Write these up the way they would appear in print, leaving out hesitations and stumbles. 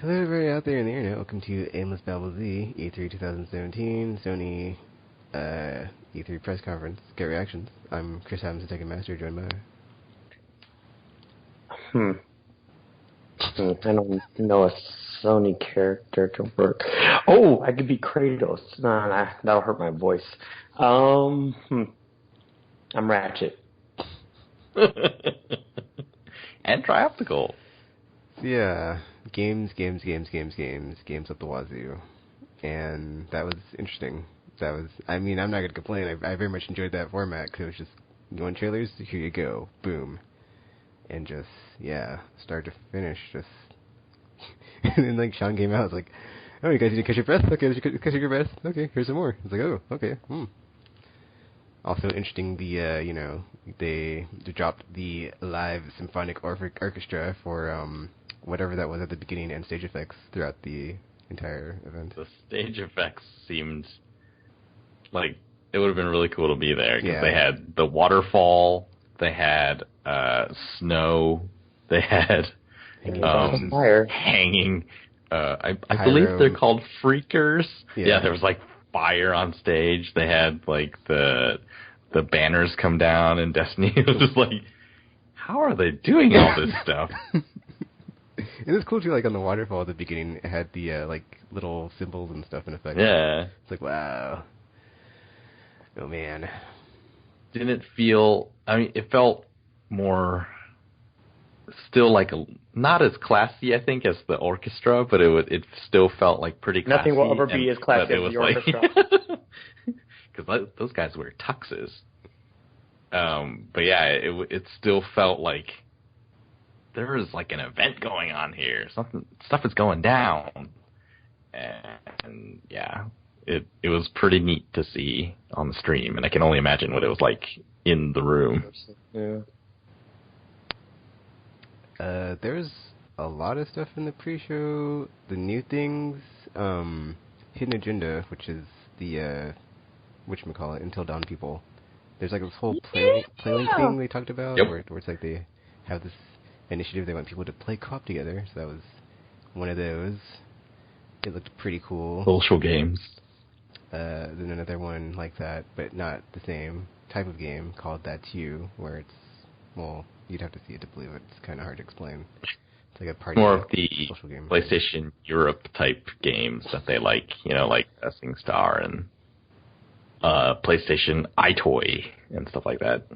Hello everybody out there in the internet, welcome to Aimless Babble Z, E3 2017, Sony E3 press conference, Gut Reactions. I'm Chris Adams, the TKKNMSTR, joined by... I don't know a Sony character to work. Oh, I could be Kratos. Nah, that'll hurt my voice. I'm Ratchet. And Trioptical. Yeah, games up the wazoo. And that was interesting. I'm not going to complain. I very much enjoyed that format, because it was just, you want trailers? Here you go. Boom. And just, start to finish, just... and then, Sean came out, was like, oh, you guys need to catch your breath? Okay, let's catch your breath. Okay, here's some more. It's like, oh, okay, Also interesting, they dropped the live symphonic orchestra for, whatever that was at the beginning, and stage effects throughout the entire event. The stage effects seemed like it would have been really cool to be there, because they had the waterfall, they had snow, they had hanging. I believe they're called freakers. Yeah, there was fire on stage. They had the banners come down in Destiny. It was just how are they doing all this stuff? It was cool too. On the waterfall at the beginning, it had the little symbols and stuff in effect. Yeah, it's wow. Oh man, didn't it feel? I mean, it felt more. Still not as classy, I think, as the orchestra, but it still felt pretty classy. Nothing will ever be as classy as the orchestra. Because those guys wear tuxes. But yeah, it still felt like there was an event going on here. Stuff is going down. And yeah, it was pretty neat to see on the stream, and I can only imagine what it was like in the room. Yeah. There's a lot of stuff in the pre-show. The new things, Hidden Agenda, which is the, whatchamacallit, Until Dawn people. There's this whole playlink thing they talked about, where it's they have this initiative, they want people to play co-op together, so that was one of those. It looked pretty cool. Social games. Then another one like that, but not the same type of game, called That's You, where it's, you'd have to see it to believe it. It's kind of hard to explain. It's like a party. More of the social game. PlayStation Europe type games that they like Sing Star and PlayStation iToy and stuff like that.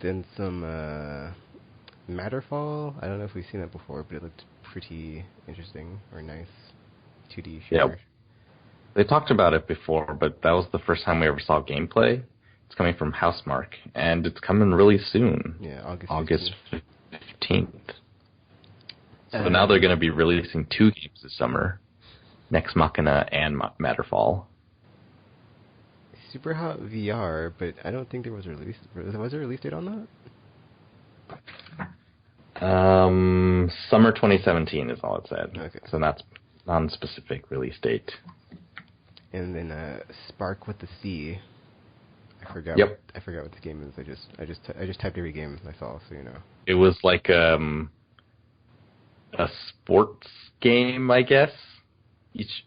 Then some Matterfall. I don't know if we've seen that before, but it looked pretty interesting or nice. 2D shooter. Yep. They talked about it before, but that was the first time we ever saw gameplay. It's coming from Housemarque, and it's coming really soon. Yeah, August 15th. So now they're going to be releasing 2 games this summer, Nex Machina and Matterfall. Superhot VR, but I don't think there was a release. Was there a release date on that? Summer 2017 is all it said. Okay. So that's non-specific release date. And then Spark with the Sea. I forgot. Yep. I forgot what the game is. I just typed every game I saw, so you know. It was a sports game, I guess. It's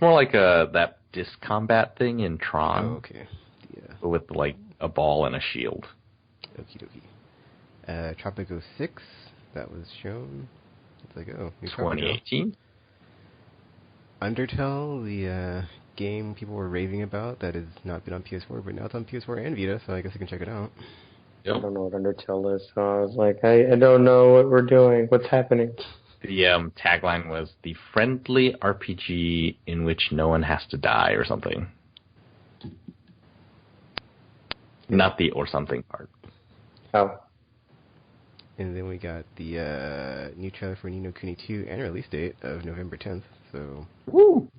more like that disc combat thing in Tron. Oh, okay. Yeah. With a ball and a shield. Okie dokie. Tropico 6, that was shown. It's new 2018. Undertale, the game people were raving about that has not been on PS4, but now it's on PS4 and Vita, so I guess I can check it out. Yep. I don't know what Undertale is, so I was I don't know what we're doing. What's happening? The tagline was the friendly RPG in which no one has to die or something. Not the or something part. Oh. And then we got the new trailer for Ni no Kuni 2 and release date of November 10th, so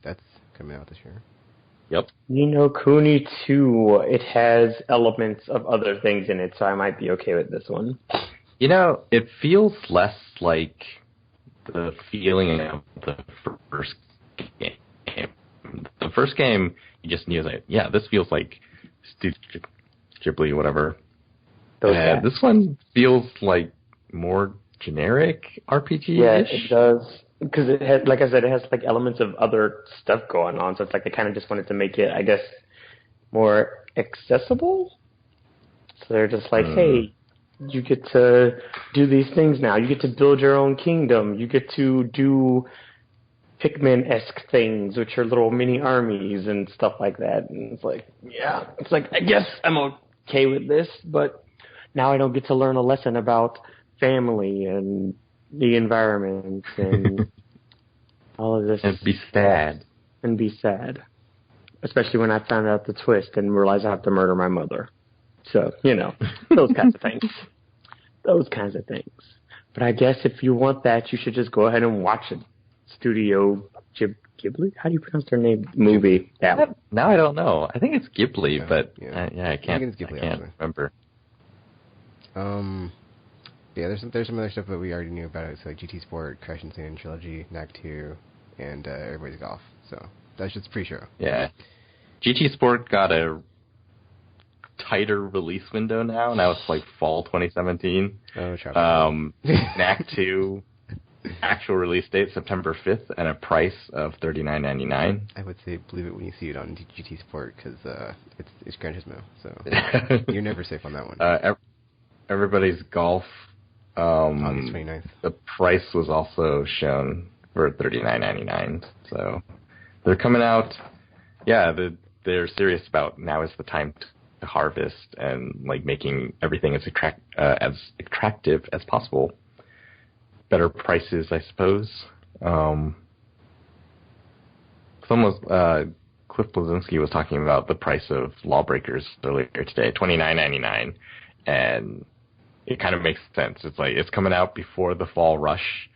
that's coming out this year. Yep. Ni no Kuni 2, it has elements of other things in it, so I might be okay with this one. It feels less like the feeling of the first game. The first game, you just knew this feels like Ghibli, whatever. This one feels like more generic RPG-ish. Yeah, it does. because it has, like I said, it has like elements of other stuff going on. So it's like they kind of just wanted to make it, I guess, more accessible. So they're just like, hey, you get to do these things now. You get to build your own kingdom. You get to do Pikmin-esque things, which are little mini armies and stuff like that. And it's like, yeah, it's like, I guess I'm okay with this, but now I don't get to learn a lesson about family and the environment and all of this. And be sad. And be sad. Especially when I found out the twist and realized I have to murder my mother. So, you know, those kinds of things. Those kinds of things. But I guess if you want that, you should just go ahead and watch it. Studio Ghibli? How do you pronounce their name? Movie. Yeah. Now I don't know. I think it's Ghibli, Yeah, but yeah. I can't. It's Ghibli, I can't remember. Yeah, there's some other stuff that we already knew about it. So like GT Sport, Crash Insane Trilogy, Knack 2, and Everybody's Golf. So that's just pre-show. Yeah. GT Sport got a tighter release window now. Now it's like fall 2017. Oh, Tropical. Knack 2. Actual release date September 5th and a price of $39.99. I would say believe it when you see it on GT Sport because it's Gran Turismo, so you're never safe on that one. Everybody's Golf. August 29th. The price was also shown for $39.99. So they're coming out. Yeah, they're serious about now is the time to harvest and like making everything as attractive as possible. Better prices, I suppose. Cliff Blazinski was talking about the price of Lawbreakers earlier today, $29.99, and it kind of makes sense. It's like it's coming out before the fall rush,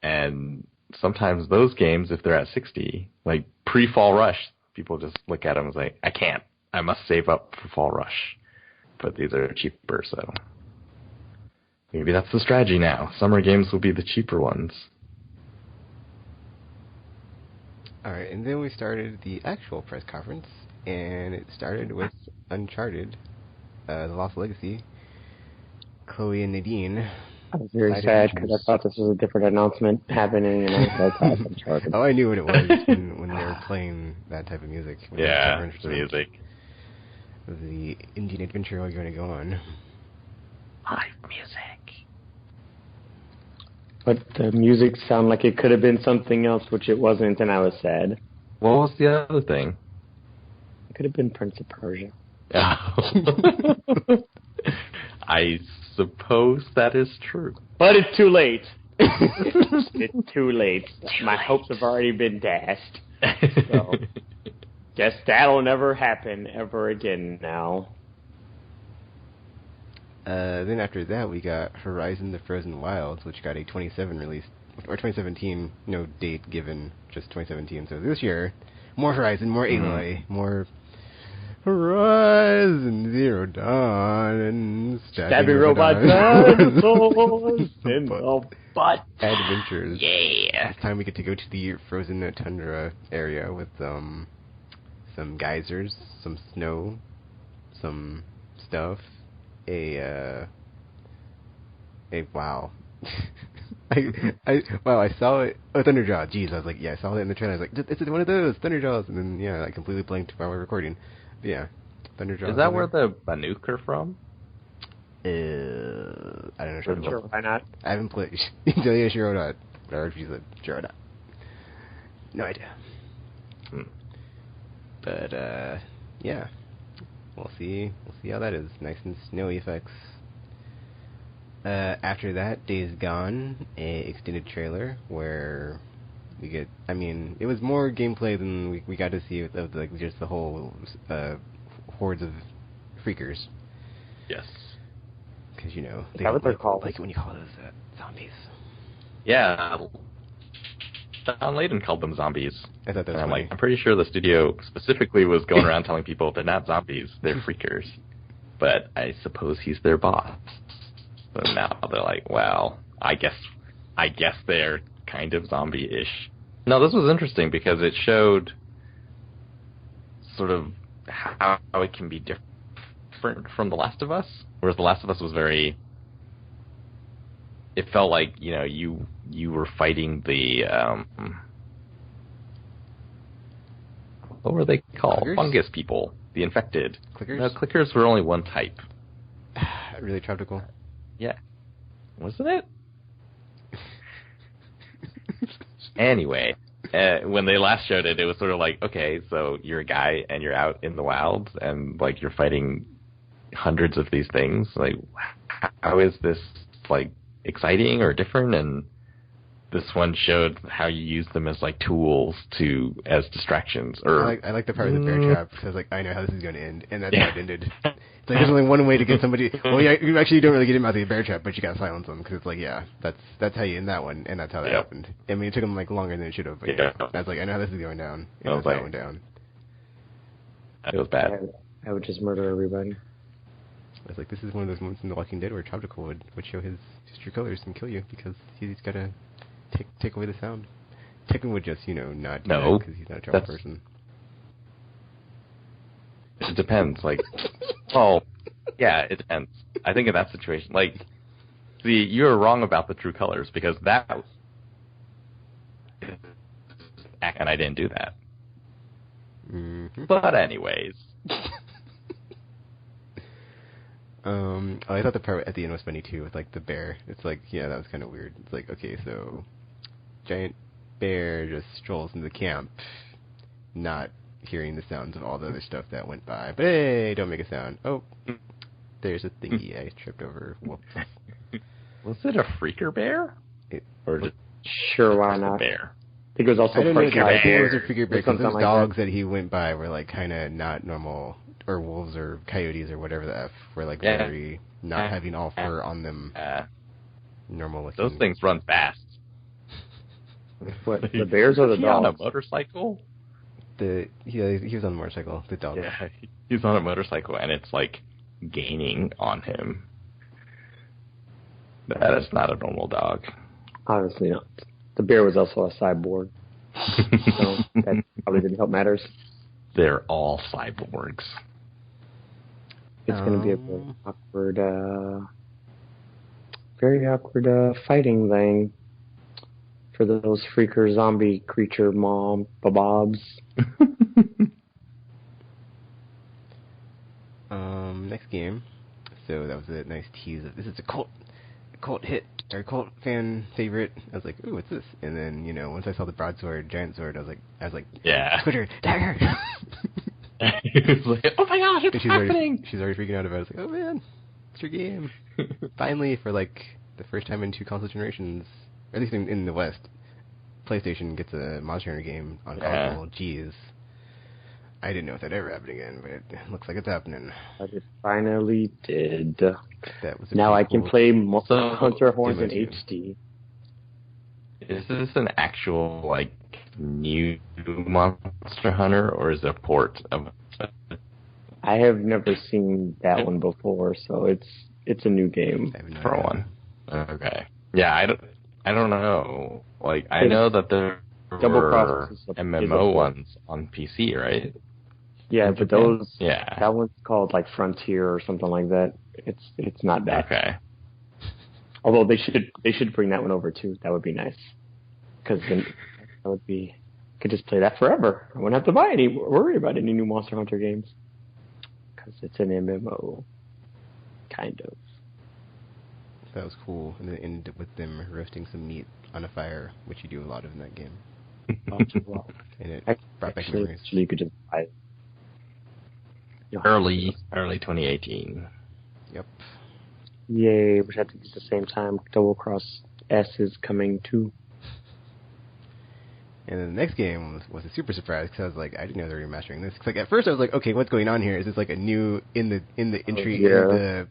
and sometimes those games, if they're at $60, like pre-fall rush, people just look at them and say, "I can't. I must save up for fall rush." But these are cheaper, so. Maybe that's the strategy now. Summer games will be the cheaper ones. Alright, and then we started the actual press conference, and it started with Uncharted, The Lost Legacy, Chloe and Nadine. I was very sad because I thought this was a different announcement happening, and I was like, Uncharted. Oh, I knew what it was when they were playing that type of music. Yeah, music. The Indian adventure we're going to go on. Live music. But the music sounded like it could have been something else, which it wasn't, and I was sad. What was the other thing? It could have been Prince of Persia. I suppose that is true. But it's too late. It's too late. My hopes have already been dashed. So, guess that'll never happen ever again now. Then after that, we got Horizon: The Frozen Wilds, which got a 2017 release, or 2017, no date given, just 2017. So this year, more Horizon, more Aloy, more Horizon Zero Dawn, and Stabbing robot dinosaurs in the butt. Adventures. Yeah. This time we get to go to the frozen tundra area with some geysers, some snow, some stuff. A wow. I saw it. Oh, Thunderjaw. Jeez, I was like, yeah, I saw it in the trailer. I was like, it's one of those Thunderjaws, and then yeah, I completely blanked while we were recording. But yeah, Thunderjaw. Is that where the Banuk are from? I don't know. Sure, why not? I haven't played. Yeah, sure or not. Or if you said sure or not. No idea. But yeah. We'll see how that is. Nice and snowy effects. After that, Days Gone, a extended trailer where we get. I mean, it was more gameplay than we got to see of like just the whole hordes of freakers. Yes. Because you know they what they're called. Like when you call those zombies. Yeah. Don Layden called them zombies. I thought that was and I'm funny. like, I'm pretty sure the studio specifically was going around telling people they're not zombies, they're freakers. But I suppose he's their boss. So now they're like, well, I guess they're kind of zombie-ish. No, this was interesting because it showed sort of how it can be different from The Last of Us, whereas The Last of Us was very it felt like you were fighting the what were they called? Clickers? Fungus people, the infected. Clickers? No, clickers were only one type. Really Trioptical. Yeah, wasn't it? Anyway, when they last showed it, it was sort of like, okay, so you're a guy and you're out in the wilds and like you're fighting hundreds of these things. Like, how is this like exciting or different? And this one showed how you use them as like tools as distractions. Or I like the part of the bear trap because like I know how this is going to end, and that's how it ended. It's like there's only one way to get somebody. Well, yeah, you actually don't really get him out of the bear trap, but you got to silence them because it's like that's how you end that one, and that's how that happened. I mean, it took them like longer than it should have, but that's like I know how this is going down, and that's how it went down. It was bad. I would just murder everybody. I was like, this is one of those moments in The Walking Dead where Trioptical would show his true colors and kill you because he's got to take away the sound. Tekken would just, not do that because he's not a trouble person. It depends. Like, well, yeah, it depends. I think in that situation, like, see, you're wrong about the true colors because that, and I didn't do that. Mm-hmm. But anyways. I thought the part at the end was funny too with like the bear. It's like, yeah, that was kind of weird. It's like, okay, so giant bear just strolls into the camp, not hearing the sounds of all the other stuff that went by. But hey, don't make a sound. Oh, there's a thingy I tripped over. Whoops. Was it a freaker bear? Or just sure, why not? Bear? I think it was also I don't know if part it was a freaker bear because those like dogs that he went by were like kind of not normal, or wolves or coyotes or whatever the F were like very not having all fur on them. Normal looking. Those things run fast. What, the bears or the dogs? On a motorcycle? He was on a motorcycle. The dog. Yeah, he's on a motorcycle, and it's like gaining on him. That is not a normal dog. Obviously not. The bear was also a cyborg, so that probably didn't help matters. They're all cyborgs. It's going to be a very awkward fighting thing for those freaker zombie creature bobs. Next game. So that was a nice tease of this is a cult hit or cult fan favorite. I was like, ooh, what's this? And then once I saw the broadsword, giant sword, I was like, yeah, Twitter dagger. It's like, oh my gosh, it's happening! She's already freaking out about it. I was like, oh man, it's your game. Finally, for like the first time in 2 console generations, or at least in the West, PlayStation gets a Monster Hunter game on console. Jeez. I didn't know if that ever happened again, but it looks like it's happening. But it finally did. That was now I can play So, Hunter Horns in HD. Is this an actual, like, new Monster Hunter, or is it a port of... I have never seen that one before, so it's a new game. For one. Okay. Yeah, I don't know. Like, I know that there were MMO ones on PC, right? Yeah, but those... Yeah. That one's called, like, Frontier or something like that. It's not that. Okay. Although they should bring that one over, too. That would be nice. Because then that would be... could just play that forever. I wouldn't have to worry about any new Monster Hunter games. Because it's an MMO. Kind of. That was cool. And then ended with them roasting some meat on a fire, which you do a lot of in that game. And it brought back memories. Actually, you could just buy it. Early 2018. Yep. Yay, which at the same time, Double Cross S is coming too. And then the next game was a super surprise because I was like, I didn't know they were remastering this. Cause like at first I was like, okay, what's going on here? Is this like a new in the entry? We don't know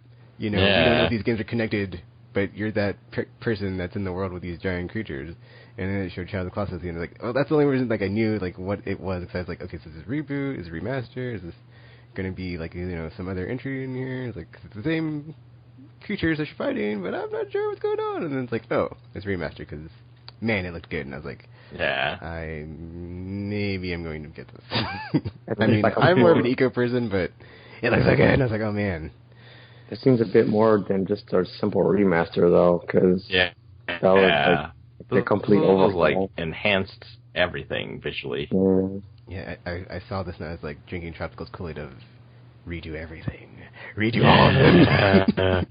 if these games are connected, but you're that person that's in the world with these giant creatures. And then it showed Child of the Colossus, and like, oh, that's the only reason like I knew like what it was. Because I was like, okay, so is this reboot? Is it remaster? Is this gonna be like some other entry in here? It's like it's the same creatures that you're fighting, but I'm not sure what's going on. And then it's like, oh, it's remastered because man, it looked good. And I was like, yeah, maybe I'm going to get this. I mean, I'm more of an eco person, but it looks so good. And I was like, oh man, It seems a bit more than just a simple remaster, though, because Yeah. that was like the complete was overhaul. like enhanced everything visually. Yeah, I saw this and I was like drinking Tropical's Kool-Aid of redo everything. Redo all of it.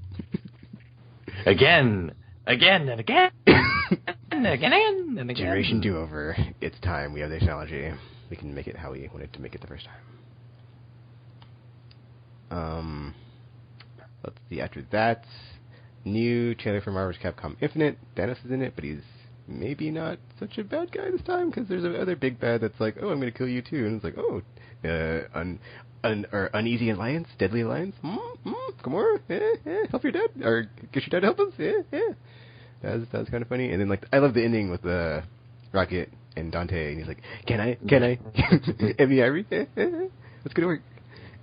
Again and again. And again and again. Generation do-over. It's time. We have the technology. We can make it how we wanted to make it the first time. Let's see. After that, new trailer for Marvel's Capcom Infinite. Thanos is in it, but he's maybe not such a bad guy this time, because there's another big bad that's like, oh, I'm going to kill you too. And it's like, oh, uneasy alliance, deadly alliance. Come on, help your dad, or get your dad to help us. That was kind of funny. And then like, I love the ending with Rocket and Dante, and he's like, can I, Emmy, let's go to work.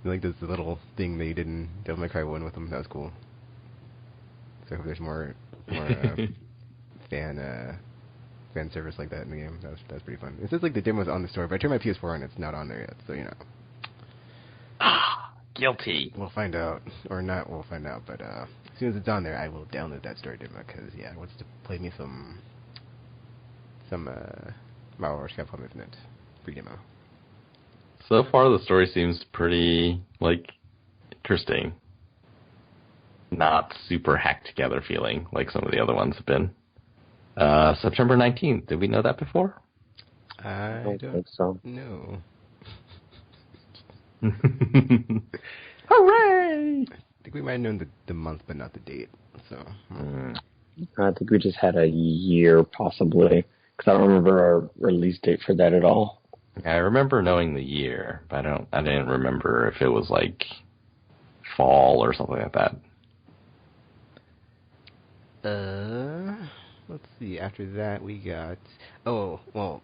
And like this little thing that you did in Devil May Cry 1 with him. That was cool. So I hope there's more fan service like that in the game. That was pretty fun. It says like the demo's on the store, but I turned my PS4 on, it's not on there yet. So you know. Guilty. We'll find out, or not. We'll find out. But as soon as it's on there, I will download that story demo because it wants to play me some Marvel vs. Capcom Infinite free demo. So far, the story seems pretty interesting. Not super hacked together feeling like some of the other ones have been. September 19th. Did we know that before? I don't think so. No. Hooray! I think we might have known the month, but not the date. So. I think we just had a year, possibly, because I don't remember our release date for that at all. I remember knowing the year, but I didn't remember if it was like fall or something like that. Let's see. After that, we got. Oh, well,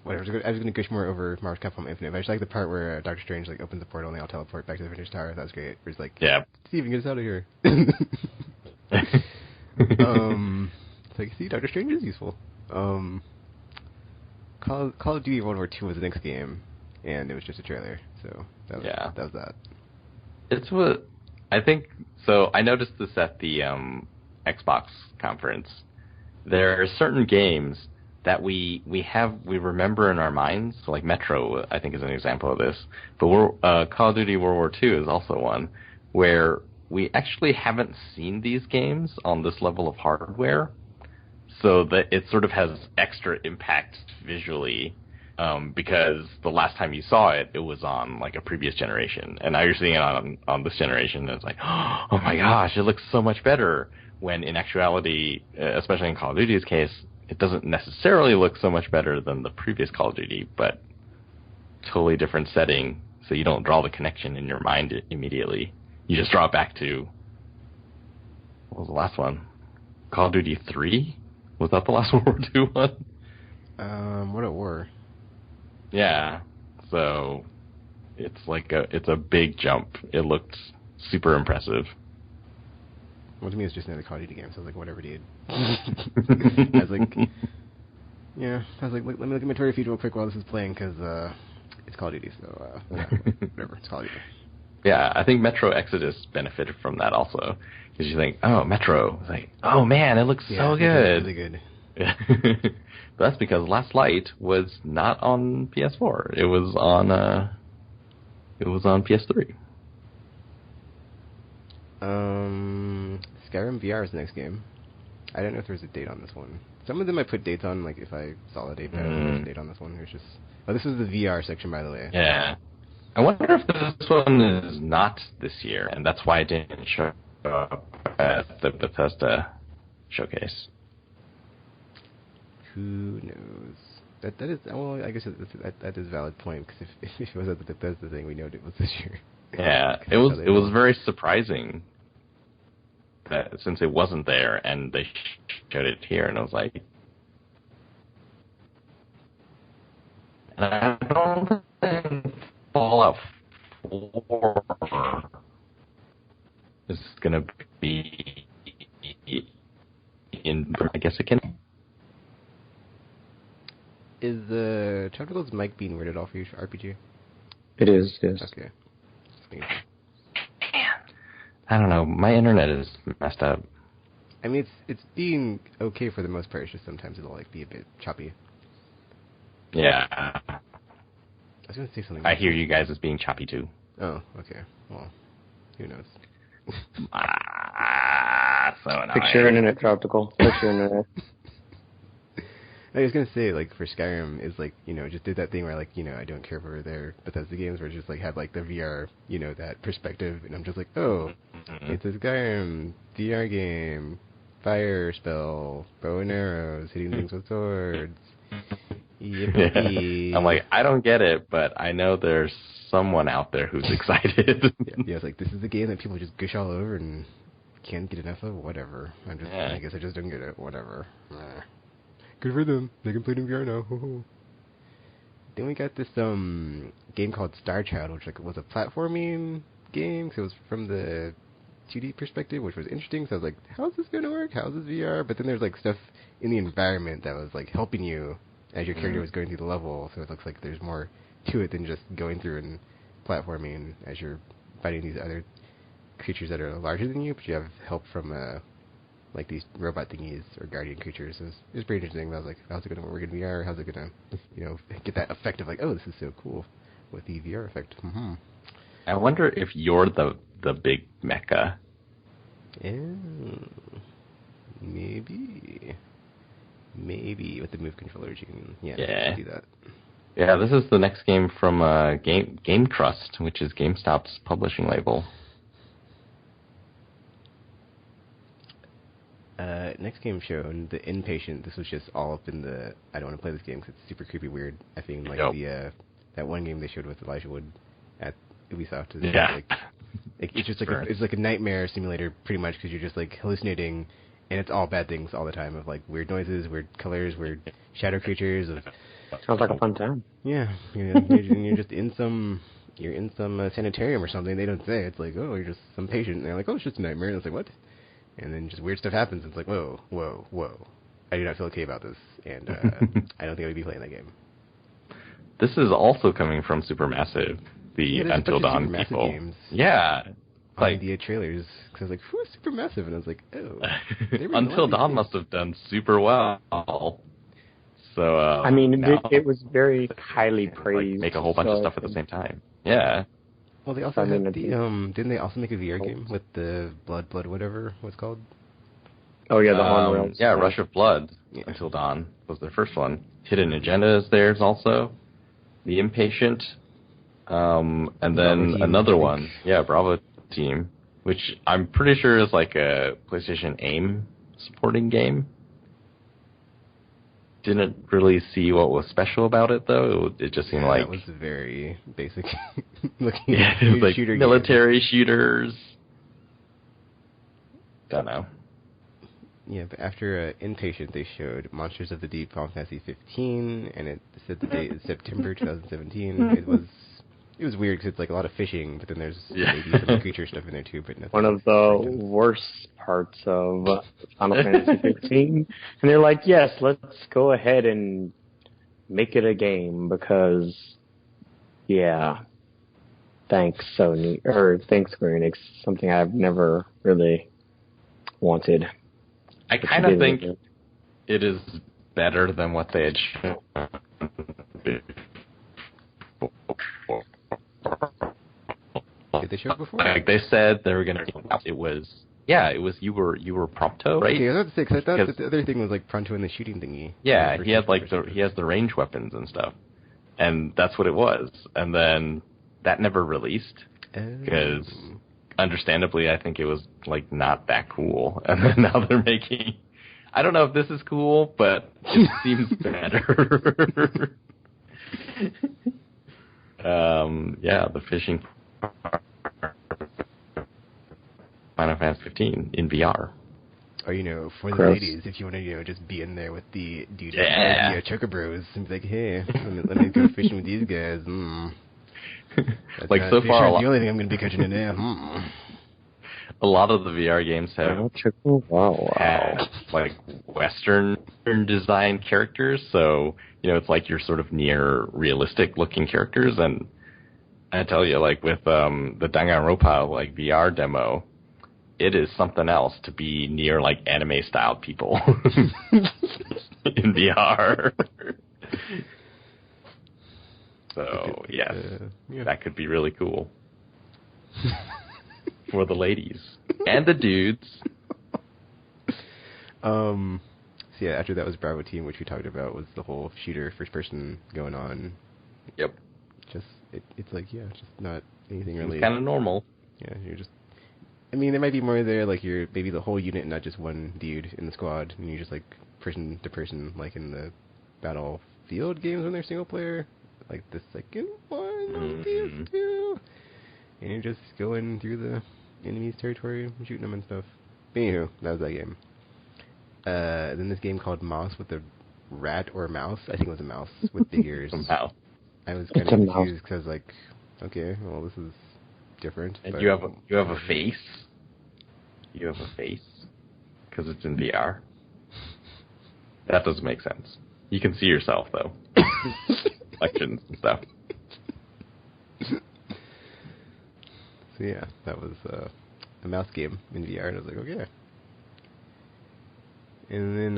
whatever. I was going to gush more over Marvel's Capcom Infinite. But I just like the part where Doctor Strange like opens the portal and they all teleport back to the Avengers Tower. That was great. Where he's like, yeah, Steven, get us out of here. It's like, see, Doctor Strange is useful. Call of Duty World War II was the next game, and it was just a trailer. So that was that. It's what I think. So I noticed this at the Xbox conference. There are certain games that we remember in our minds. So like Metro, I think, is an example of this. But Call of Duty World War II is also one where we actually haven't seen these games on this level of hardware. So that it sort of has extra impact visually, because the last time you saw it, it was on like a previous generation, and now you're seeing it on this generation, and it's like, oh my gosh, it looks so much better. When in actuality, especially in Call of Duty's case, it doesn't necessarily look so much better than the previous Call of Duty, but totally different setting, so you don't draw the connection in your mind immediately. You just draw it back to, what was the last one? Call of Duty 3? Was that the last World War II one? What at war? Yeah. So it's like it's a big jump. It looked super impressive. Well, to me, it's just another Call of Duty game. So I was like, whatever, dude. I was like, let me look at my Twitter feed real quick while this is playing, because it's Call of Duty. So whatever, it's Call of Duty. Yeah, I think Metro Exodus benefited from that also. Because you think, oh, Metro. It's like, oh man, it looks so good. Really good. But that's because Last Light was not on PS4. It was on PS3. Skyrim VR is the next game. I don't know if there's a date on this one. Some of them I put dates on, like if I saw a date, but I don't know if there's a date on this one. There's just... Oh, this is the VR section, by the way. Yeah. I wonder if this one is not this year, and that's why it didn't show up at the Bethesda showcase. Who knows? That is... Well, I guess that is a valid point, because if it was at the Bethesda thing, we know it was this year. Yeah, it was very surprising that since it wasn't there and they showed it here, and I was like, and I don't think Fallout 4 is gonna be in. I guess it can. Is the Trioptical's mic being weirded off for you, RPG? It is, yes. Okay. I don't know. My internet is messed up. I mean, it's being okay for the most part. It's just sometimes it'll like be a bit choppy. Yeah. I was gonna say something. I hear you guys as being choppy too. Oh, okay. Well, who knows? So annoying. Fix your internet, Trioptical. Fix your internet. I was gonna say, like, for Skyrim is like, just did that thing where like, I don't care for their Bethesda games where it just like had like the VR, that perspective, and I'm just like, oh, it's a Skyrim VR game, fire spell, bow and arrows, hitting things with swords. Yippee. I'm like, I don't get it, but I know there's someone out there who's excited. Yeah, it's like, this is a game that people just gush all over and can't get enough of. Whatever. I guess I just don't get it. Whatever. Good for them. They can play it in VR now. Then we got this game called Star Child, which like was a platforming game. So it was from the 2D perspective, which was interesting. So I was like, how's this gonna work? How's this VR? But then there's like stuff in the environment that was like helping you as your character was going through the level. So it looks like there's more to it than just going through and platforming as you're fighting these other creatures that are larger than you, but you have help from like these robot thingies or guardian creatures. It was pretty interesting. But I was like, how's it going to work in VR? How's it going to, get that effect of like, oh, this is so cool with the VR effect. Mm-hmm. I wonder if you're the big mecha. Yeah, maybe with the move controllers you can do that. Yeah, this is the next game from Game Trust, which is GameStop's publishing label. Next game shown, The Inpatient. This was just all up in the, I don't want to play this game because it's super creepy weird. I think like that one game they showed with Elijah Wood at Ubisoft. Is it's just like it's like a nightmare simulator pretty much because you're just like hallucinating, and it's all bad things all the time of like weird noises, weird colors, weird shadow creatures. Sounds like a fun time. Yeah, you're just in some sanitarium or something. They don't say it's like, oh, you're just some patient. And they're like, oh, it's just a nightmare. And it's like, what? And then just weird stuff happens. It's like, whoa. I do not feel okay about this, and I don't think I would be playing that game. This is also coming from Supermassive, the Until Dawn people. Games like the trailers, because I was like, who is Supermassive? And I was like, oh. Until Dawn must have done super well. So I mean, it was very highly praised. Like, make a whole bunch of stuff at the same time. Yeah. Well, they also had didn't they also make a VR game with the blood, whatever it was called? Oh yeah, the on-rails. Yeah, Rush of Blood. Yeah. Until Dawn was their first one. Hidden Agenda is theirs also. The Impatient, and then another one. Yeah, Bravo Team, which I'm pretty sure is like a PlayStation AIM supporting game. Didn't really see what was special about it though. It just seemed like it was very basic looking. Yeah, it was like shooter military shooters. Don't know. Yeah, but after Inpatient, they showed Monsters of the Deep Final Fantasy 15, and it said the date is September 2017. It was weird because it's like a lot of fishing, but then there's maybe some creature stuff in there too. But nothing. One of the worst parts of Final Fantasy 15, and they're like, yes, let's go ahead and make it a game because, thanks Sony or thanks Square Enix, something I've never really wanted. I kind of think it is better than what they had shown. Did they show it before? Like they said they were gonna. It was you were Prompto, right? Okay, I was about to say because I thought that the other thing was like Pronto and the shooting thingy. Yeah, he had like he has the range weapons and stuff, and that's what it was. And then that never released because, understandably, I think it was like not that cool. And then now they're making. I don't know if this is cool, but it seems better. The fishing Final Fantasy 15 in VR. Or, for the ladies, if you want to, just be in there with the dude, Choker Bros, and be like, hey, let me go fishing with these guys. Like, so far, the only thing I'm going to be catching in there. A lot of the VR games have like Western design characters, so it's like you're sort of near realistic looking characters. And I tell you, like with the Danganronpa like VR demo, it is something else to be near like anime style people in VR. So yes, that could be really cool for the ladies and the dudes. So yeah, after that was Bravo Team, which we talked about, was the whole shooter first person going on. Yep. Just it's like just not anything really. It's kind of normal. Yeah, you're just. I mean, there might be more there, like you're maybe the whole unit, not just one dude in the squad, and you're just like person to person, like in the Battlefield games when they're single player, like the second one on PS2, and you're just going through the enemy's territory and shooting them and stuff. But anywho, that was that game. Then this game called Mouse with a rat or mouse. I think it was a mouse with big ears. Mouse. I was kind of confused because like, okay, well this is different. And but you have a face. You have a face because it's in VR. That doesn't make sense. You can see yourself though, reflections and stuff. So yeah, that was a mouse game in VR, and I was like, okay. And then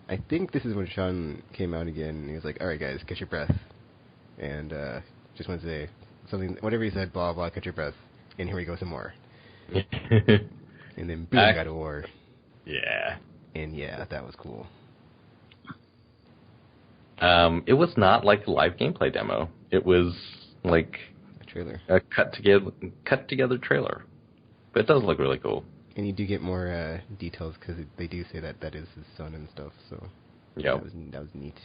I think this is when Sean came out again, and he was like, all right guys, catch your breath. And just want to say something, whatever he said, blah, blah, catch your breath. And here we go some more. And then boom, God of War. Yeah. And yeah, that was cool. It was not like a live gameplay demo. It was like a trailer. A cut together trailer. But it does look really cool. And you do get more details because they do say that is his son and stuff. So yeah, that was neat.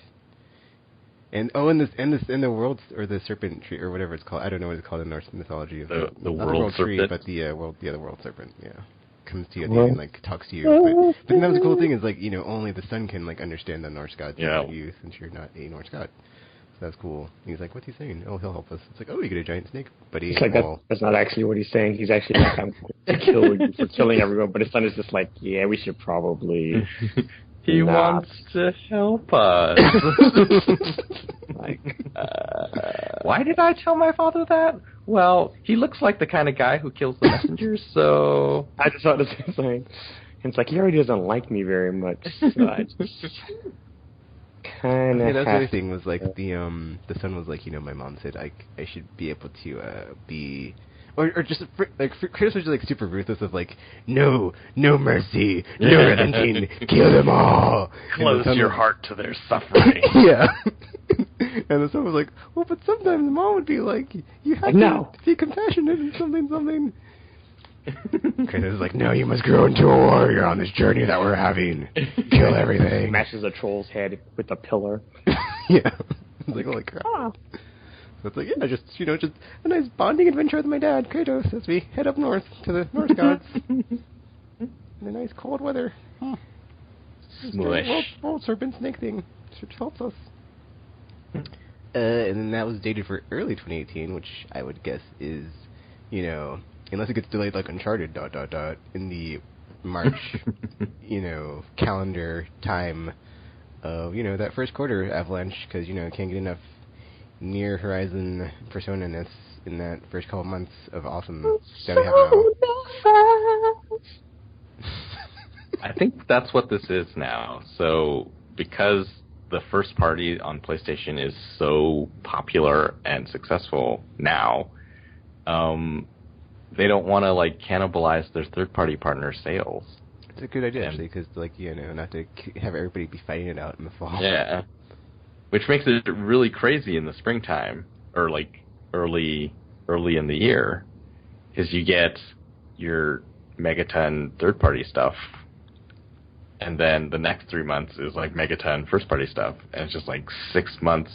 And in the world, or the serpent tree, or whatever it's called. I don't know what it's called in Norse mythology. The world tree, serpent, but the world serpent. Yeah, comes to you at the end and like talks to you. But that was the cool thing is like only the sun can like understand the Norse gods. Yeah. You, since you're not a Norse god. So that's cool. And he's like, what's he saying? Oh, he'll help us. It's like, oh, you get a giant snake, buddy. It's like that's not actually what he's saying. He's actually like, I'm going to kill you for killing everyone. But his son is just like, yeah, we should probably. He wants to help us. Like, why did I tell my father that? Well, he looks like the kind of guy who kills the messengers, so... I just thought the same thing. And it's like, he already doesn't like me very much, so I just kind of that's the other thing was, like, the son was like, my mom said I should be able to be... Or just, like, Kratos was just, like, super ruthless of, like, no mercy, no relenting, kill them all. Close your heart to their suffering. Yeah. And the son was like, well, but sometimes mom would be like, you have to be compassionate and something. Kratos is like, no, you must grow into a warrior on this journey that we're having. Kill everything. Smashes a troll's head with a pillar. Yeah. It's like, holy crap. So it's like, yeah, just a nice bonding adventure with my dad, Kratos, as we head up north to the Norse gods. In the nice cold weather. Smush. World serpent snake thing. Which helps us. And then that was dated for early 2018, which I would guess is, unless it gets delayed like Uncharted, in the March, calendar time of, that first quarter Avalanche, because, can't get enough Near Horizon Persona-ness in that first couple months of awesome that we have now. I think that's what this is now. So, because the first party on PlayStation is so popular and successful now, they don't want to, like, cannibalize their third-party partner sales. It's a good idea, actually, because, like, not to have everybody be fighting it out in the fall. Yeah. Which makes it really crazy in the springtime, or like early in the year, because you get your megaton third-party stuff, and then the next 3 months is like megaton first-party stuff, and it's just like 6 months.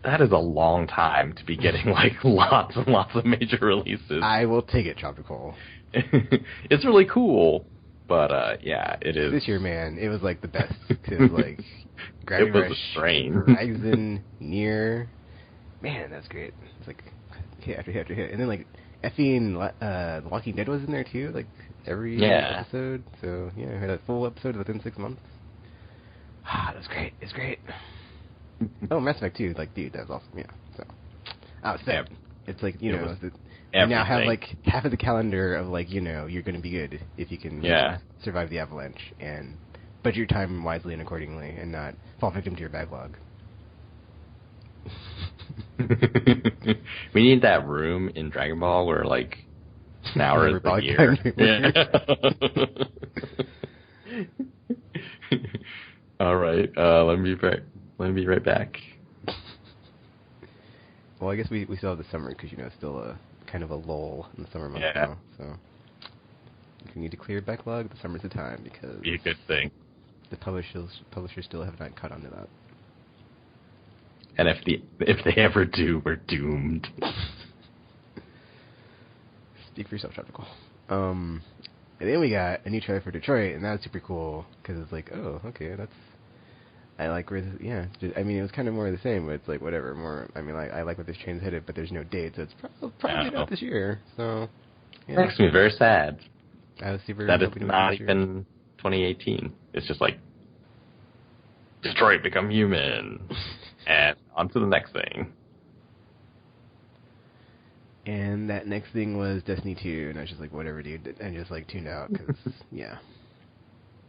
That is a long time to be getting like lots and lots of major releases. I will take it, Tropical. It's really cool. But, yeah, it is. This year, man, it was, like, the best. Because, like, Gravity it was Rush, a strain. Horizon, Nier. Man, that's great. It's, like, hit after hit after hit. And then, like, effing The Walking Dead was in there, too. Like, every episode. So, yeah, I had a full episode within 6 months. Ah, that was great. It's great. Oh, Mass Effect 2. Like, dude, that was awesome. Yeah. So, I was sad. It's like, You now have everything. like half of the calendar of like, you know, you're going to be good if you can survive the avalanche and budget your time wisely and accordingly and not fall victim to your backlog. We need that room in Dragon Ball where like an hour is a year. All right. Let me be right back. Well, I guess we still have the summer because, you know, it's still a kind of a lull in the summer months now. So if you need to clear your backlog, the summer's the time because be a good thing. The publishers still have not caught on to that. And if they ever do, we're doomed. Speak for yourself, Trioptical. And then we got a new trailer for Detroit, and that was super cool because it's like, oh, okay, I like where I mean, it was kind of more of the same, but it's like whatever. More, I mean, like I like where this train's headed, but there's no date, so it's probably not this year. So yeah. Makes me very sad. I was super that it's not even 2018. It's just like Detroit become human. And on to the next thing. And that next thing was Destiny 2, and I was just like, whatever, dude. And just like tuned out, because, yeah.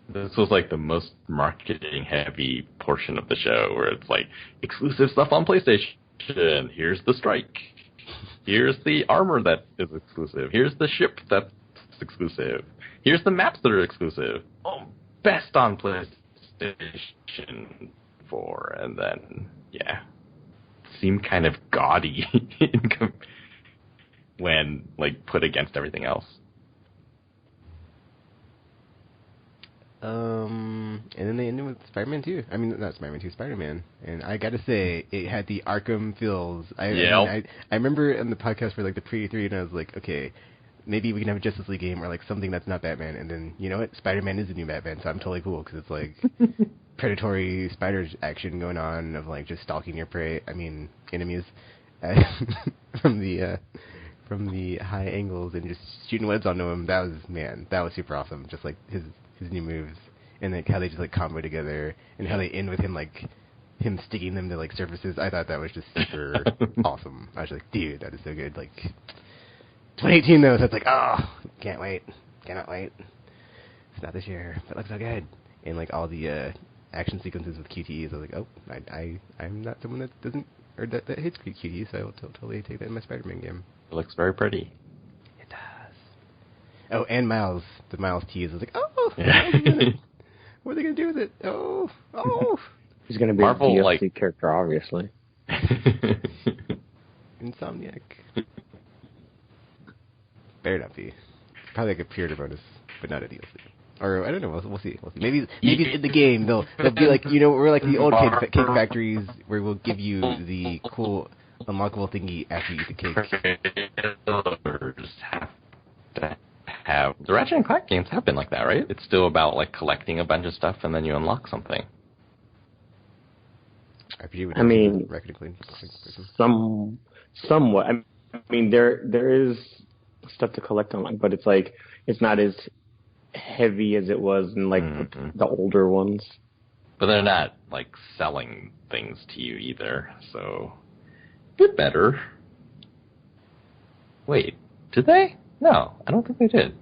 This was like the most marketing-heavy portion of the show, where it's like, exclusive stuff on PlayStation. Here's the strike. Here's the armor that is exclusive. Here's the ship that's exclusive. Here's the maps that are exclusive. Oh, best on PlayStation 4. And then, yeah, seemed kind of gaudy when, like, put against everything else. And then they ended with Spider-Man 2. I mean, not Spider-Man 2, Spider-Man. And I gotta say, it had the Arkham feels. I remember in the podcast for, like, the pre-3, and I was like, okay, maybe we can have a Justice League game or, like, something that's not Batman. And then, you know what? Spider-Man is the new Batman, so I'm totally cool, because it's, like, predatory spider action going on of, like, just stalking your prey. I mean, enemies from the high angles and just shooting webs onto him. That was super awesome. Just, like, his new moves, and like how they just like combo together, and how they end with him like him sticking them to like surfaces. I thought that was just super awesome. I was like, dude, that is so good. Like 2018 though, so it's like, oh, cannot wait. It's not this year, but it looks so good. And like all the action sequences with QTEs, I was like, oh, I'm not someone that doesn't or that hits QTEs, so I will totally take that in my Spider-Man game. It looks very pretty. Oh, and Miles, the Miles tease. I was like, oh, yeah. What are they going to do with it? Oh. He's going to be Marvel, a DLC character, obviously. Insomniac. Better not be. Probably like a pre-order bonus, but not a DLC. Or, I don't know, we'll see. Maybe in the game, they'll be like, you know, we're like the old cake factories where we'll give you the cool unlockable thingy after you eat the cake. The Ratchet and Clank games have been like that, right? It's still about like collecting a bunch of stuff and then you unlock something. I mean, somewhat. I mean, there is stuff to collect online, but it's like it's not as heavy as it was in like the older ones. But they're not like selling things to you either, so a bit better. Wait, did they? No, I don't think they did.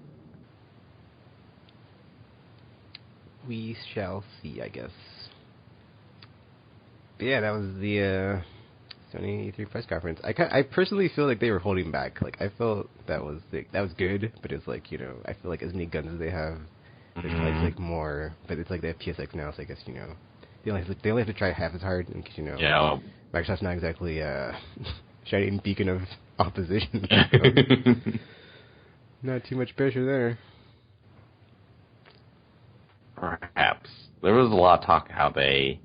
We shall see, I guess. But yeah, that was the Sony E3 press conference. I personally feel like they were holding back. Like, I felt that was good, but it's like, you know, I feel like as many guns as they have, there's like more. But it's like they have PSX now, so I guess, you know, they only have to try half as hard, because, you know, Microsoft's not exactly shining beacon of opposition. So. Not too much pressure there. Perhaps. There was a lot of talk how they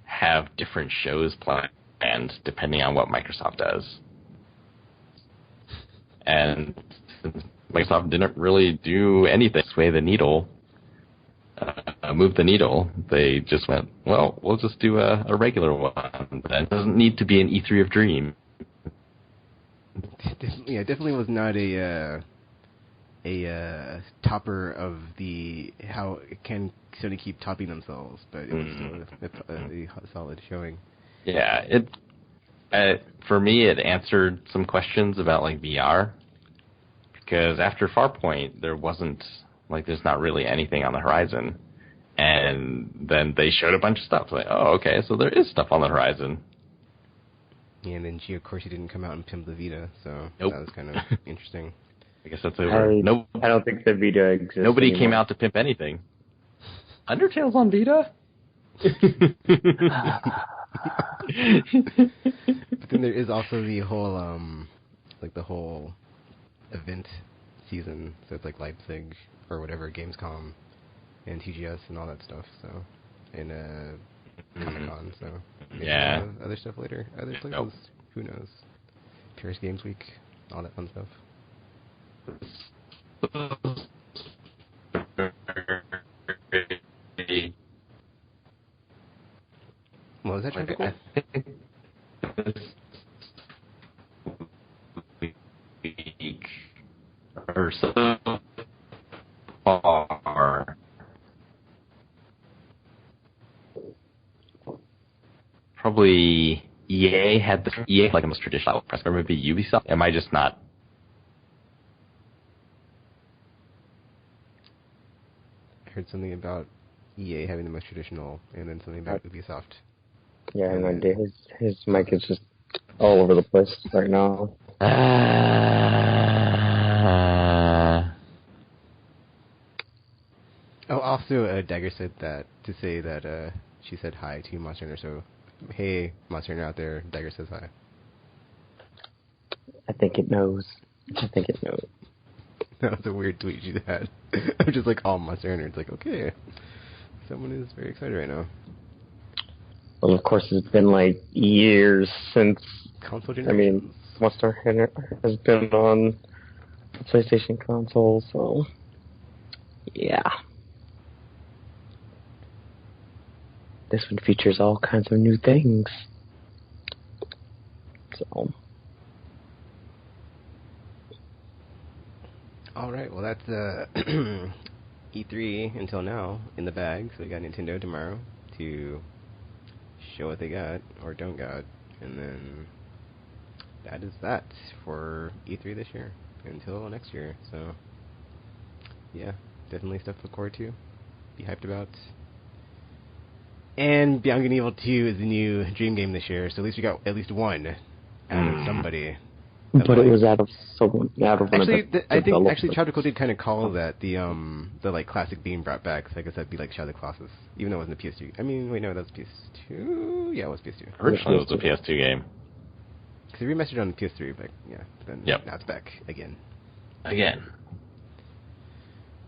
have different shows planned depending on what Microsoft does. And since Microsoft didn't really do anything to sway the needle, move the needle, they just went, well, we'll just do a regular one. That doesn't need to be an E3 of Dream. Yeah, definitely was not a topper of the how can Sony keep topping themselves, but it was still a solid showing. Yeah, For me, it answered some questions about like VR, because after Farpoint, there wasn't there's not really anything on the horizon, and then they showed a bunch of stuff. Like, oh, okay, so there is stuff on the horizon. Yeah, and then of course, he didn't come out and pimp the Vita, so Nope. that was kind of interesting. I guess that's over. I don't think the Vita exists. Nobody anymore. came out to pimp anything. Undertale's on Vita. But then there is also the whole the whole event season. So it's like Leipzig or whatever, Gamescom and TGS and all that stuff. So and Comic-Con. So maybe other stuff later. Other places. Nope. Who knows? Paris Games Week, all that fun stuff. What was that, Trioptical? I think this week or so far, probably EA had the like the most traditional press, or maybe Ubisoft. Am I just not? I heard something about EA having the most traditional, and then something about Ubisoft. Yeah, no idea. His mic is just all over the place right now. Oh, also, Dagger said that to say that she said hi to Monster Hunter. So, hey, Monster Hunter out there, Dagger says hi. I think it knows. I think it knows. That was a weird tweet she had. I'm just like, all Monster Hunter. It's like, okay, someone is very excited right now. Well, of course, it's been like years since. Console generation. Monster Hunter has been on the PlayStation console, so yeah. This one features all kinds of new things. So. All right, well that's E3 until now in the bag. So we got Nintendo tomorrow to show what they got or don't got, and then that is that for E3 this year until next year. So yeah, definitely stuff to look forward to, be hyped about. And Beyond Good and Evil 2 is the new Dream game this year, so at least we got at least one out of somebody. But it was out of someone. Out of actually, I think Trioptical did kind of call that the like classic being brought back. So I guess that'd be like Shadow of the Colossus, even though it wasn't a PS2. I mean, wait, no, that was PS2. Yeah, it was PS2. Originally, it was a PS2 game. Because they remastered on the PS3, but yeah, then now it's back again. Again.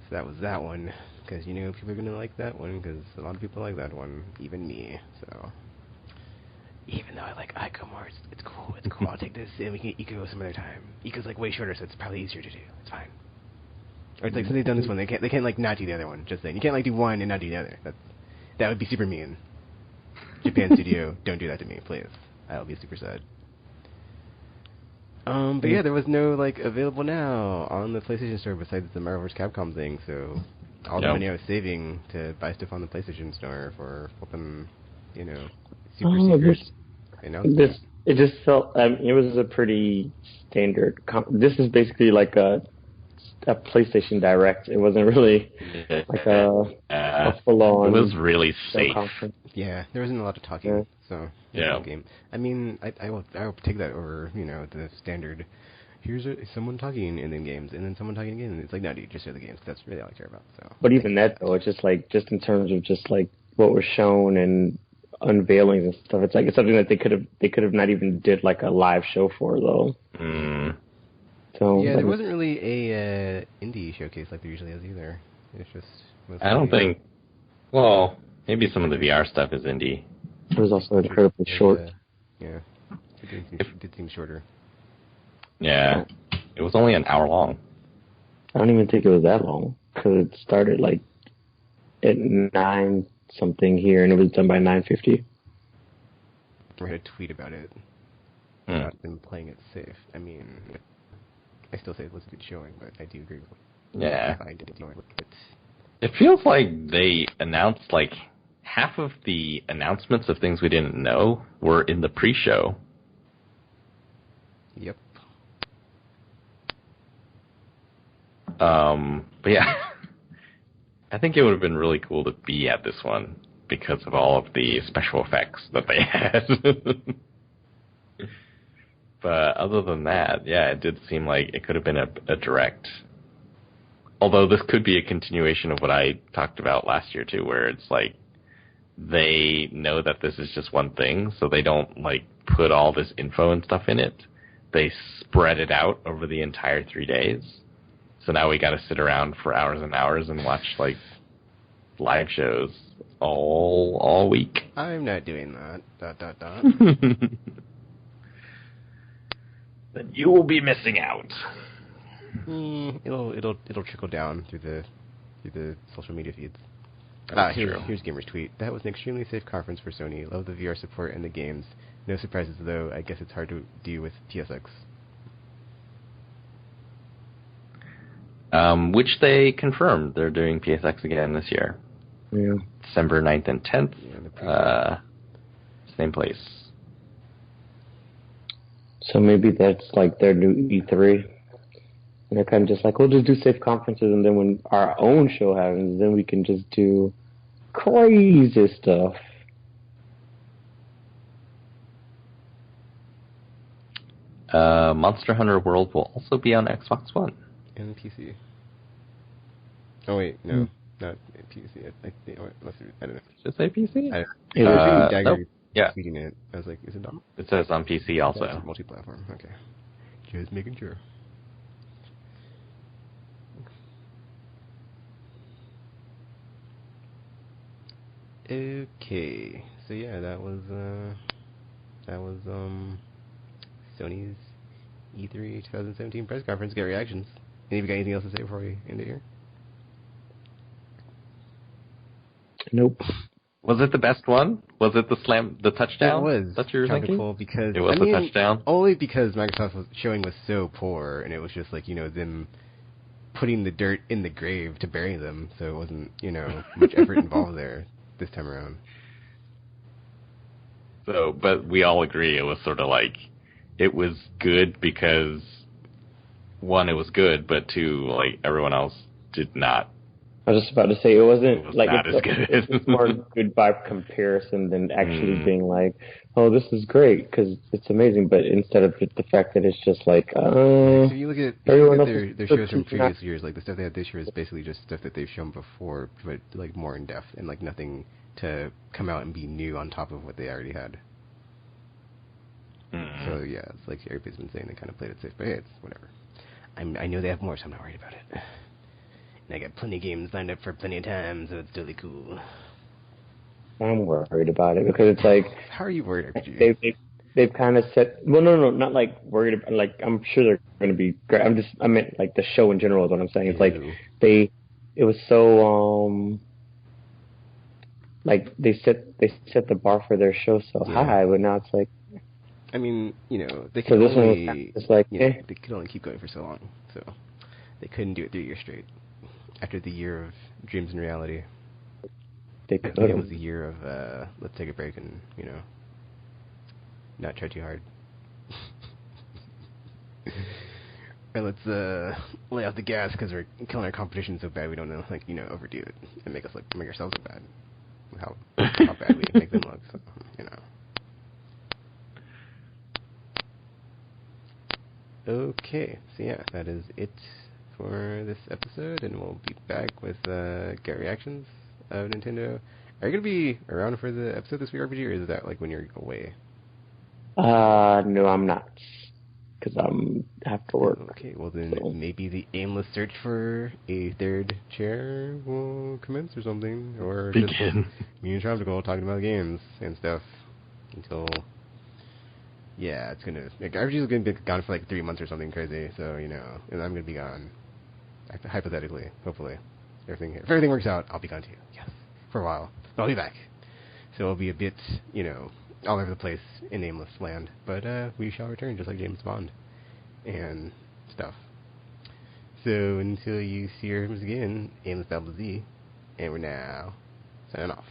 So that was that one. Because people are gonna like that one. Because a lot of people like that one, even me. So. Even though I like Ico more, it's cool. It's cool. I'll take this, and we can Eco some other time. Eco's like way shorter, so it's probably easier to do. It's fine. Or it's like since they've done this one, they can't like not do the other one. Just saying, you can't like do one and not do the other. That would be super mean. Japan Studio, don't do that to me, please. I'll be super sad. But yeah, there was no like available now on the PlayStation Store besides the Marvel vs. Capcom thing. So all the money I was saving to buy stuff on the PlayStation Store for flipping, super secret. It just felt. It was a pretty standard. This is basically like a PlayStation Direct. It wasn't really like a full-on. It was really safe. Conference. Yeah, there wasn't a lot of talking. So yeah. Game. I mean, I will take that over. The standard. Here's someone talking and then games, and then someone talking again. And it's like, no, dude, just show the games. That's really all I care about. So. But even that though, it's just in terms of just like what was shown and unveilings and stuff. It's something that they could have not even did like a live show for though. So yeah, there wasn't really a indie showcase like there usually is either. It's just. I don't think. Well, maybe some of the VR stuff is indie. It was also incredibly short. Yeah, it did seem shorter. Yeah, it was only an hour long. I don't even think it was that long because it started like at 9 something here, and it was done by 9:50. I read a tweet about it. About them playing it safe. I mean, I still say it was a good showing, but I do agree with it feels like they announced like half of the announcements of things we didn't know were in the pre-show. Yep. But yeah, I think it would have been really cool to be at this one because of all of the special effects that they had. But other than that, yeah, it did seem like it could have been a direct. Although this could be a continuation of what I talked about last year too, where it's like they know that this is just one thing, so they don't like put all this info and stuff in it. They spread it out over the entire 3 days. So now we got to sit around for hours and hours and watch like live shows all week. I'm not doing that. ... Then you will be missing out. It'll trickle down through the social media feeds. Here's Gamer's tweet. That was an extremely safe conference for Sony. Love the VR support and the games. No surprises though. I guess it's hard to do with PSX. Which they confirmed they're doing PSX again this year. Yeah. December 9th and 10th. Yeah, same place. So maybe that's like their new E3. And they're kind of just like, we'll just do safe conferences, and then when our own show happens, then we can just do crazy stuff. Monster Hunter World will also be on Xbox One. And PC. Oh wait, no. Not PC. I don't know. Should it say PC? I think Dagger nope. Yeah. tweeting it. I was like, is it done? It says on PC also. That's multi-platform. Okay. Just making sure. Okay. So yeah, that was Sony's E3 2017 press conference. Get reactions. Any of you got anything else to say before we end it here? Nope. Was it the best one? Was it the touchdown? It was. That you were thinking? Cool because it was the touchdown? Only because Microsoft's showing was so poor, and it was just like, them putting the dirt in the grave to bury them, so it wasn't, much effort involved there this time around. So, but we all agree it was sort of like, it was good because, one, it was good, but two, like, everyone else did not. I was just about to say, it wasn't like not as good. It's more good by comparison than actually being like, oh, this is great because it's amazing. But instead of the fact that it's just like, so if you look at their shows from previous years, like the stuff they had this year is basically just stuff that they've shown before, but like more in depth and like nothing to come out and be new on top of what they already had. So yeah, it's like everybody's been saying they kind of played it safe, but hey, it's whatever. I know they have more, so I'm not worried about it. And I got plenty of games lined up for plenty of time, so it's totally cool. I'm worried about it because it's like, how are you worried, RPG? They've kind of set. Well, no, not like worried about. Like I'm sure they're going to be great. I meant like the show in general is what I'm saying. It's like it was so like they set the bar for their show so high, but now it's like. I mean, they could only they could only keep going for so long, so they couldn't do it 3 years straight. After the year of dreams and reality, it was the year of let's take a break and not try too hard. And let's lay off the gas because we're killing our competition so bad we don't know, overdo it and make ourselves look bad. How bad we make them look, so Okay, so yeah, that is it for this episode, and we'll be back with Get Reactions of Nintendo. Are you going to be around for the episode this week, RPG, or is that like when you're away? No, I'm not, because I have to work. Okay, well then maybe the aimless search for a third chair will commence or something, or begin. Just me and Trioptical talking about games and stuff until... Yeah, it's gonna... RPG's gonna be gone for like 3 months or something crazy, so, and I'm gonna be gone. Hypothetically, hopefully. If everything works out, I'll be gone too. Yes. For a while. But I'll be back. So it'll be a bit, all over the place in Nameless Land. But we shall return, just like James Bond. And stuff. So until you see us again, Aimless Babble Z. And we're now signing off.